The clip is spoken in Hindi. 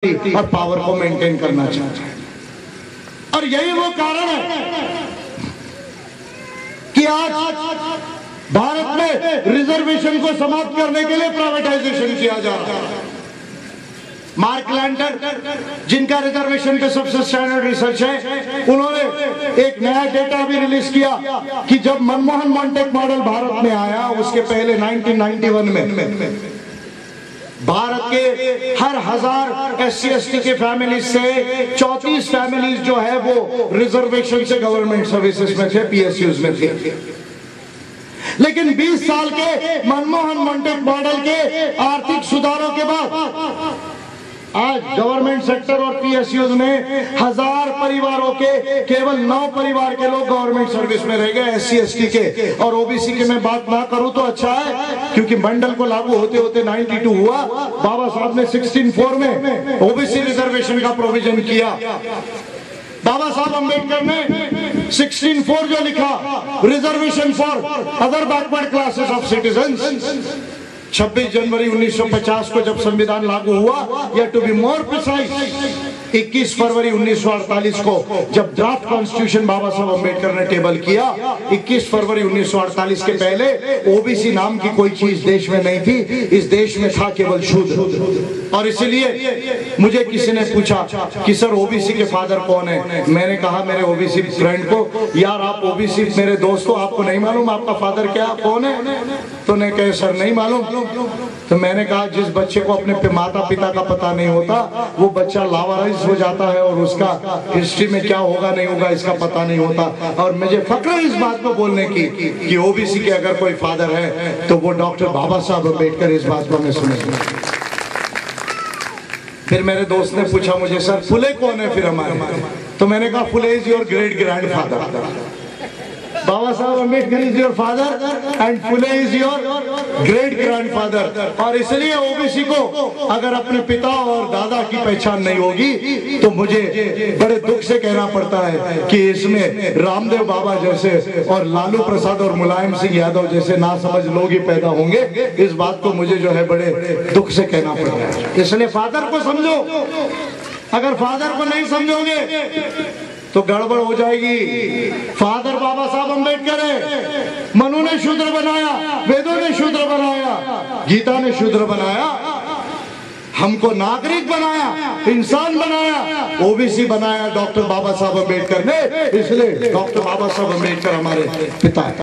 और पावर को मेंटेन करना चाहते हैं। और यही वो कारण है कि आज भारत में रिजर्वेशन को समाप्त करने के लिए प्राइवेटाइजेशन किया जा रहा है। मार्क लैंडर, जिनका रिजर्वेशन पे सबसे स्टैंडर्ड रिसर्च है, उन्होंने एक नया डेटा भी रिलीज किया कि जब मनमोहन मॉन्टेक मॉडल भारत में आया, उसके पहले 1991 में भारत के हर 1000 SC/ST के फैमिलीज से 34 फैमिलीज जो है वो रिजर्वेशन से गवर्नमेंट सर्विसेज में थे, PSUs में थे। लेकिन 20 साल के मनमोहन मॉन्टेक मॉडल के आर्थिक सुधारों के बाद आज गवर्नमेंट सेक्टर और PSUs में 1000 परिवारों के केवल 9 परिवार के लोग गवर्नमेंट सर्विस में रह गए, SC/ST के। और OBC की मैं बात ना करूं तो अच्छा है, क्योंकि मंडल को लागू होते होते 92 हुआ। बाबा साहब ने 16(4) में OBC रिजर्वेशन का प्रोविजन किया। बाबा साहब अम्बेडकर ने 16(4) जो लिखा, reservation for other backward classes of citizens, 26 जनवरी 1950 को जब संविधान लागू हुआ, या टू बी मोर प्रिसाइज 21 फरवरी 1948 को जब ड्राफ्ट कॉन्स्टिट्यूशन बाबा साहब अम्बेडकर ने टेबल किया। 21 फरवरी 1948 के पहले OBC नाम की कोई चीज देश में नहीं थी, इस देश में था केवल शूद्र। और इसलिए मुझे किसी ने पूछा कि सर OBC के फादर कौन है। मैंने कहा मेरे OBC फ्रेंड को, यार आप OBC मेरे दोस्त हो, आपको नहीं मालूम आपका फादर क्या कौन है? तो ने कहे सर नहीं मालूम। तो मैंने कहा जिस बच्चे को अपने माता पिता का पता नहीं होता, वो बच्चा लावारिस हो जाता है और उसका हिस्ट्री में क्या होगा नहीं होगा इसका पता नहीं होता। और मुझे फक्र है इस बात को बोलने की कि OBC के अगर कोई फादर है तो वो डॉक्टर बाबा साहब अम्बेडकर। इस बात को मैं समझता हूं। फिर मेरे दोस्त ने पूछा मुझे, सर फुले कौन है फिर हमारे? तो मैंने कहा फुले is your great grandfather. Baba Saheb Ambedkar is your father and Phule is your great grandfather. और इसलिए OBC को अगर अपने पिता और दादा की पहचान नहीं होगी तो मुझे बड़े दुख से कहना पड़ता है कि इसमें रामदेव बाबा जैसे और लालू प्रसाद और मुलायम सिंह यादव जैसे नासमझ लोग ही पैदा होंगे। इस बात को मुझे जो है बड़े दुख से कहना पड़ता है। इसलिए फादर को समझो, अगर फादर को नहीं समझोगे तो गड़बड़ हो जाएगी। फादर बाबा साहब अम्बेडकर है। मनु ने शूद्र बनाया, वेदों ने शूद्र बनाया, गीता ने शूद्र बनाया, हमको नागरिक बनाया, इंसान बनाया, OBC बनाया डॉक्टर बाबा साहब अम्बेडकर ने। इसलिए डॉक्टर बाबा साहब अम्बेडकर हमारे पिता है।